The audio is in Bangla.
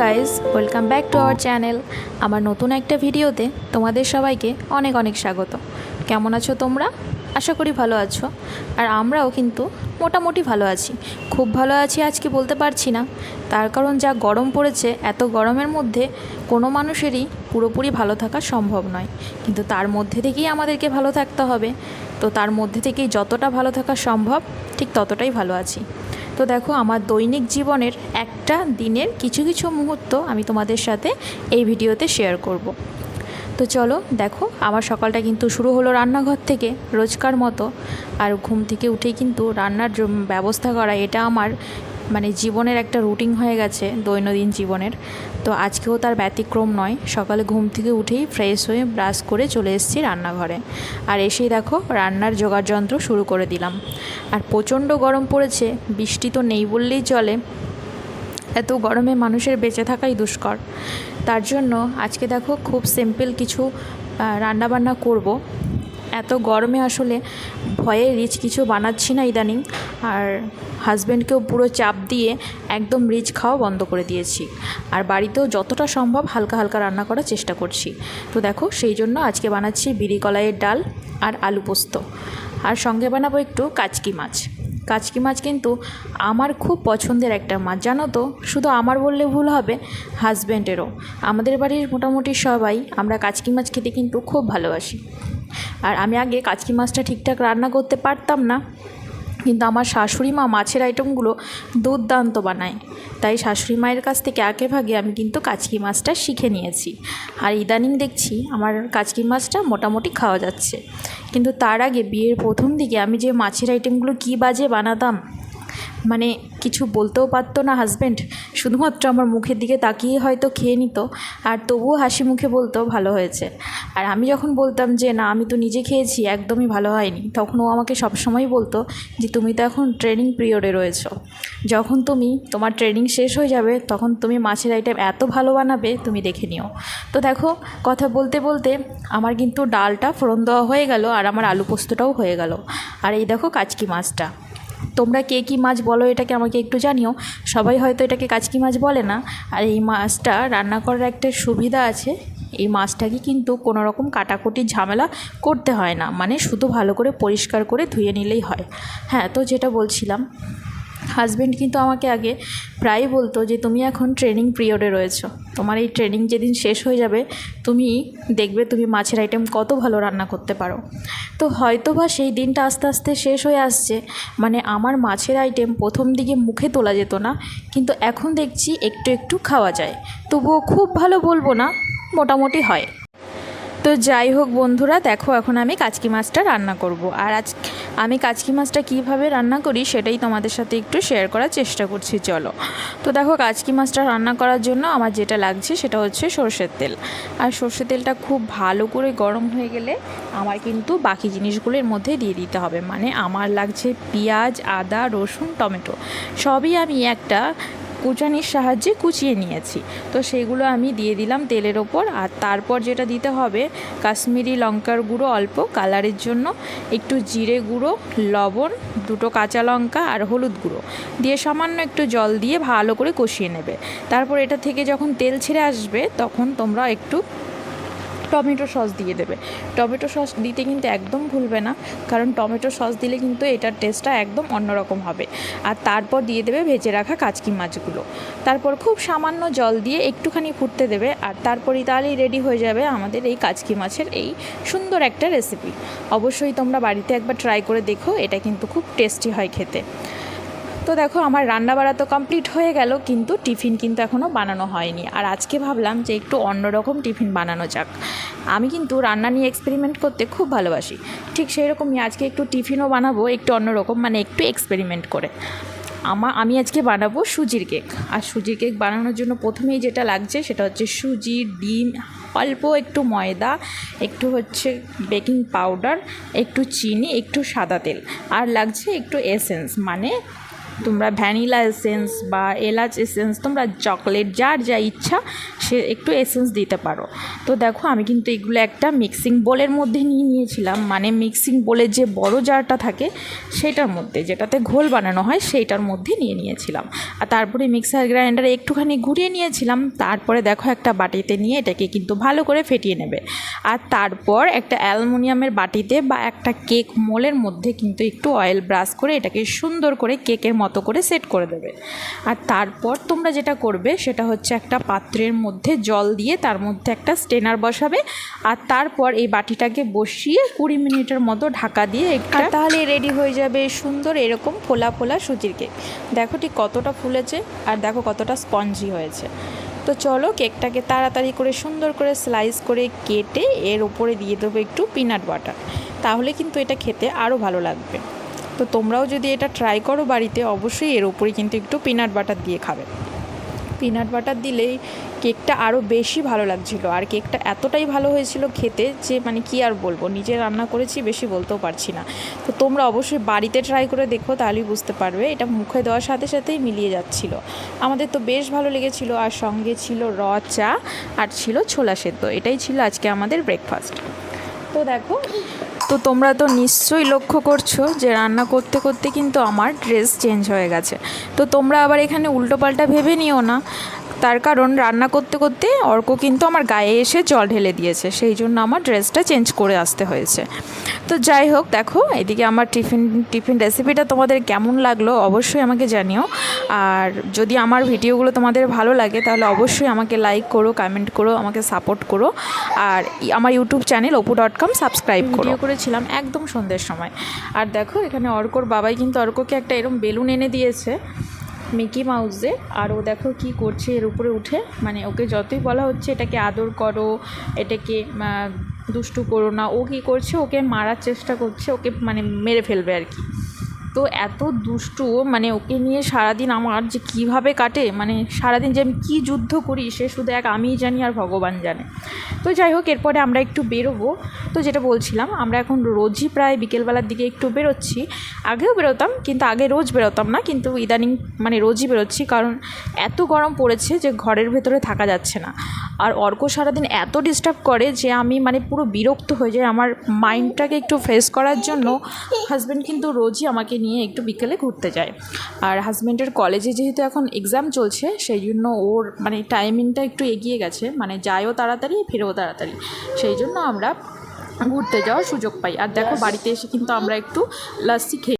Guys, welcome back to our channel. আমার নতুন একটা ভিডিওতে তোমাদের সবাইকে অনেক অনেক স্বাগত। কেমন আছো তোমরা? আশা করি ভালো আছো। আর আমরাও কিন্তু মোটামুটি ভালো আছি। খুব ভালো আছি আজকে বলতে পারছি না, তার কারণ যা গরম পড়েছে, এত গরমের মধ্যে কোনো মানুষেরই পুরোপুরি ভালো থাকা সম্ভব নয়, কিন্তু তার মধ্যে থেকেই আমাদেরকে ভালো থাকতে হবে। তো তার মধ্যে থেকেই যতটা ভালো থাকা সম্ভব ঠিক ততটাই ভালো আছি। তো দেখো, আমার দৈনিক জীবনের একটা দিনের কিছু কিছু মুহূর্ত আমি তোমাদের সাথে এই ভিডিওতে শেয়ার করব। তো চলো দেখো, আমার সকালটা কিন্তু শুরু হলো রান্নাঘর থেকে রোজকার মতো। আর ঘুম থেকে উঠেই কিন্তু রান্নার ব্যবস্থা করা, এটা আমার জীবনের একটা রুটিন হয়ে গেছে, দৈনন্দিন জীবনের। তো আজকেও তার ব্যতিক্রম নয়। সকালে ঘুম থেকে উঠেই ফ্রেশ হয়ে ব্রাশ করে চলে এসেছি রান্নাঘরে। আর এসেই দেখো রান্নার জোগাড় যন্ত্র শুরু করে দিলাম। আর প্রচণ্ড গরম পড়েছে, বৃষ্টি তো নেই বললেই চলে। এত গরমে মানুষের বেঁচে থাকাই দুষ্কর। তার জন্য আজকে দেখো খুব সিম্পল কিছু রান্নাবান্না করব। এত গরমে আসলে ভয়ে রিচ কিছু বানাচ্ছি না ইদানিং। আর হাজব্যান্ডকেও পুরো চাপ দিয়ে একদম রিচ খাওয়া বন্ধ করে দিয়েছি। আর বাড়িতেও যতটা সম্ভব হালকা হালকা রান্না করার চেষ্টা করছি। তো দেখো, সেই জন্য আজকে বানাচ্ছি বিরি কলাইয়ের ডাল আর আলু পোস্ত। আর সঙ্গে বানাবো একটু কাচকি মাছ। কাচকি মাছ কিন্তু আমার খুব পছন্দের একটা মাছ, জানো তো। শুধু আমার বললে ভুল হবে, হাজব্যান্ডেরও। আমাদের বাড়ির মোটামুটি সবাই আমরা কাচকি মাছ খেতে কিন্তু খুব ভালোবাসি। আর আমি আগে কাচকি মাছটা ঠিকঠাক রান্না করতে পারতাম না, কিন্তু আমার শাশুড়ি মা মাছের আইটেমগুলো দুর্দান্ত বানায়। তাই শাশুড়ি মায়ের কাছ থেকে আগে ভাগে আমি কিন্তু কাচকি মাছটা শিখে নিয়েছি। আর ইদানিং দেখছি আমার কাচকি মাছটা মোটামুটি খাওয়া যাচ্ছে। কিন্তু তার আগে বিয়ের প্রথম দিকে আমি যে মাছের আইটেমগুলো কী বাজে বানাতাম, কিছু বলতেও পারতো না হাজব্যান্ড, শুধুমাত্র আমার মুখের দিকে তাকিয়ে হয়তো খেয়ে নিত। আর তবুও হাসি মুখে বলতো ভালো হয়েছে। আর আমি যখন বলতাম যে না, আমি তো নিজে খেয়েছি, একদমই ভালো হয়নি, তখন ও আমাকে সবসময় বলতো যে তুমি তো এখন ট্রেনিং পিরিয়ডে রয়েছো, যখন তোমার ট্রেনিং শেষ হয়ে যাবে তখন তুমি মাছের আইটেম এত ভালো বানাবে, তুমি দেখে নিও। তো দেখো, কথা বলতে বলতে আমার কিন্তু ডালটা ফোড়ন দেওয়া হয়ে গেল, আর আমার আলু পোস্তটাও হয়ে গেল। আর এই দেখো কাচকি মাছটা। তোমরা কে কী মাছ বলো এটাকে আমাকে একটু জানিও। সবাই হয়তো এটাকে কাচকি মাছ বলে না। আর এই মাছটা রান্না করার একটা সুবিধা আছে, এই মাছটাকে কিন্তু কোনো রকম কাটাকুটির ঝামেলা করতে হয় না, শুধু ভালো করে পরিষ্কার করে ধুয়ে নিলেই হয়। হ্যাঁ, তো যেটা বলছিলাম, হাজব্যান্ড কিন্তু আমাকে আগে প্রায়ই বলতো যে তুমি এখন ট্রেনিং পিরিয়ডে রয়েছো, তোমার এই ট্রেনিং যেদিন শেষ হয়ে যাবে তুমি দেখবে তুমি মাছের আইটেম কত ভালো রান্না করতে পারো। তো হয়তো বা সেই দিনটা আস্তে আস্তে শেষ হয়ে আসছে। আমার মাছের আইটেম প্রথম দিকে মুখে তোলা যেত না, কিন্তু এখন দেখছি একটু একটু খাওয়া যায়। তবুও খুব ভালো বলবো না, মোটামুটি হয়। তো যাই হোক বন্ধুরা, দেখো এখন আমি কাচকি মাছটা রান্না করব। আর আমি কাচকি মাছটা কীভাবে রান্না করি সেটাই তোমাদের সাথে একটু শেয়ার করার চেষ্টা করছি, চলো। তো দেখো, কাচকি মাছটা রান্না করার জন্য আমার যেটা লাগছে সেটা হচ্ছে সরষের তেল। আর সরষের তেলটা খুব ভালো করে গরম হয়ে গেলে আমার কিন্তু বাকি জিনিসগুলোর মধ্যে দিয়ে দিতে হবে। আমার লাগছে পেঁয়াজ, আদা, রসুন, টমেটো, সবই আমি একটা কুচানির সাহায্যে কুচিয়ে নিয়েছি। তো সেগুলো আমি দিয়ে দিলাম তেলের ওপর। আর তারপর যেটা দিতে হবে, কাশ্মীরি লঙ্কার গুঁড়ো অল্প কালারের জন্য, একটু জিরে গুঁড়ো, লবণ, 2টো কাঁচা লঙ্কা আর হলুদ গুঁড়ো দিয়ে সামান্য একটু জল দিয়ে ভালো করে কষিয়ে নেবে। তারপর এটা থেকে যখন তেল ছেড়ে আসবে তখন তোমরা একটু টমেটো সস দিয়ে দেবে। টমেটো সস দিতে কিন্তু একদম ভুলবে না, কারণ টমেটো সস দিলে কিন্তু এটার টেস্টটা একদম অন্যরকম হবে। আর তারপর দিয়ে দেবে ভেজে রাখা কাচকি মাছগুলো। তারপর খুব সামান্য জল দিয়ে একটুখানি ফুটতে দেবে। আর তারপরই তাহলেই রেডি হয়ে যাবে আমাদের এই কাচকি মাছের এই সুন্দর একটা রেসিপি। অবশ্যই তোমরা বাড়িতে একবার ট্রাই করে দেখো, এটা কিন্তু খুব টেস্টি হয় খেতে। তো দেখো, আমার রান্না বাড়া তো কমপ্লিট হয়ে গেল, কিন্তু টিফিন কিন্তু এখনও বানানো হয়নি। আর আজকে ভাবলাম যে একটু অন্যরকম টিফিন বানানো যাক। আমি কিন্তু রান্না নিয়ে এক্সপেরিমেন্ট করতে খুব ভালোবাসি, ঠিক সেই রকমই আজকে একটু টিফিনও বানাবো একটু অন্যরকম, একটু এক্সপেরিমেন্ট করে। আমি আজকে বানাবো সুজির কেক। আর সুজির কেক বানানোর জন্য প্রথমেই যেটা লাগছে সেটা হচ্ছে সুজি, ডিম, অল্প একটু ময়দা, একটু হচ্ছে বেকিং পাউডার, একটু চিনি, একটু সাদা তেল, আর লাগছে একটু এসেন্স তোমরা ভ্যানিলা এসেন্স বা এলাচ এসেন্স, তোমরা চকলেট যার যা ইচ্ছা সে একটু এসেন্স দিতে পারো। তো দেখো আমি কিন্তু এগুলো একটা মিক্সিং বোলের মধ্যে নিয়ে নিয়েছিলাম, মানে মিক্সিং বোলের যে বড় জারটা থাকে সেটার মধ্যে, যেটাতে ঘোল বানানো হয় সেইটার মধ্যে নিয়ে নিয়েছিলাম। আর তারপরে মিক্সার গ্রাইন্ডারে একটুখানি ঘুরিয়ে নিয়েছিলাম। তারপরে দেখো একটা বাটিতে নিয়ে এটাকে কিন্তু ভালো করে ফেটিয়ে নেবে। আর তারপর একটা অ্যালুমিনিয়ামের বাটিতে বা একটা কেক মোলের মধ্যে কিন্তু একটু অয়েল ব্রাশ করে এটাকে সুন্দর করে কেকের মতো করে সেট করে দেবে। আর তারপর তোমরা যেটা করবে সেটা হচ্ছে একটা পাত্রের মধ্যে জল দিয়ে তার মধ্যে একটা স্টেনার বসাবে। আর তারপর এই বাটিটাকে বসিয়ে 20 মিনিটের মতো ঢাকা দিয়ে একটা, তাহলে রেডি হয়ে যাবে সুন্দর এরকম ফোলা ফোলা সুজির কেক। দেখো ঠিক কতটা ফুলেছে আর দেখো কতটা স্পঞ্জি হয়েছে। তো চলো কেকটাকে তাড়াতাড়ি করে সুন্দর করে স্লাইস করে কেটে এর উপরে দিয়ে দেবো একটু পিনাট বাটার, তাহলে কিন্তু এটা খেতে আরও ভালো লাগবে। তো তোমরাও যদি এটা ট্রাই করো বাড়িতে, অবশ্যই এর উপরে কিন্তু একটু পিনাট বাটার দিয়ে খাবে। পিনাট বাটার দিলেই কেকটা আরও বেশি ভালো লাগছিলো। আর কেকটা এতটাই ভালো হয়েছিল খেতে যে মানে কি আর বলবো, নিজে রান্না করেছি বেশি বলতেও পারছি না। তো তোমরা অবশ্যই বাড়িতে ট্রাই করে দেখো, তাহলেই বুঝতে পারবে। এটা মুখে দেওয়ার সাথে সাথেই মিলিয়ে যাচ্ছিলো। আমাদের তো বেশ ভালো লেগেছিলো। আর সঙ্গে ছিল চা আর ছিল ছোলা সেদ্ধ। এটাই ছিল আজকে আমাদের ব্রেকফাস্ট। তো দেখো, তো তোমরা তো নিশ্চয়ই লক্ষ্য করছো যে রান্না করতে করতে কিন্তু আমার ড্রেস চেঞ্জ হয়ে গেছে। তো তোমরা আবার এখানে উল্টোপাল্টা ভেবে নিও না, তার কারণ রান্না করতে করতে অর্ক কিন্তু আমার গায়ে এসে জল ঢেলে দিয়েছে, সেই জন্য আমার ড্রেসটা চেঞ্জ করে আসতে হয়েছে। তো যাই হোক, দেখো এদিকে আমার টিফিন রেসিপিটা তোমাদের কেমন লাগলো অবশ্যই আমাকে জানিও। আর যদি আমার ভিডিওগুলো তোমাদের ভালো লাগে তাহলে অবশ্যই আমাকে লাইক করো, কমেন্ট করো, আমাকে সাপোর্ট করো। আর আমার ইউটিউব চ্যানেল opu.com সাবস্ক্রাইব করো। ভিডিও করেছিলাম একদম সন্ধ্যের সময়। আর দেখো এখানে অর্কর বাবাই কিন্তু অর্ককে একটা এরকম বেলুন এনে দিয়েছে মিকি মাউসে। আর ও দেখো কি করছে এর উপরে উঠে, মানে ওকে যতই বলা হচ্ছে এটাকে আদর করো, এটাকে দুষ্টু করো না, ও কী করছে ওকে মারার চেষ্টা করছে, ওকে মানে মেরে ফেলবে আর কি। তো এত দুষ্টু, মানে ওকে নিয়ে সারাদিন আমার যে কীভাবে কাটে, মানে সারাদিন যে আমি কী যুদ্ধ করি সে শুধু আমিই জানি আর ভগবান জানে। তো যাই হোক, এরপরে আমরা একটু বেরোবো। তো যেটা বলছিলাম, আমরা এখন রোজই প্রায় বিকেলবেলার দিকে একটু বেরোচ্ছি। আগেও বেরোতাম, কিন্তু আগে রোজ বেরোতাম না, কিন্তু ইদানিং মানে রোজই বেরোচ্ছি, কারণ এত গরম পড়েছে যে ঘরের ভেতরে থাকা যাচ্ছে না। আর অর্ক সারাদিন এত ডিস্টার্ব করে যে আমি মানে পুরো বিরক্ত হয়ে যাই। আমার মাইন্ডটাকে একটু ফ্রেশ করার জন্য হাজব্যান্ড কিন্তু রোজই আমাকে নিয়ে একটু বিকেলে ঘুরতে যায়। আর হাজব্যান্ডের কলেজে যেহেতু এখন এক্সাম চলছে, সেই জন্য ওর মানে টাইমিংটা একটু এগিয়ে গেছে, মানে যায়ও তাড়াতাড়ি ফিরেও তাড়াতাড়ি, সেই জন্য আমরা ঘুরতে যাওয়ার সুযোগ পাই। আর দেখো বাড়িতে এসে কিন্তু আমরা একটু লাস্সি খেয়ে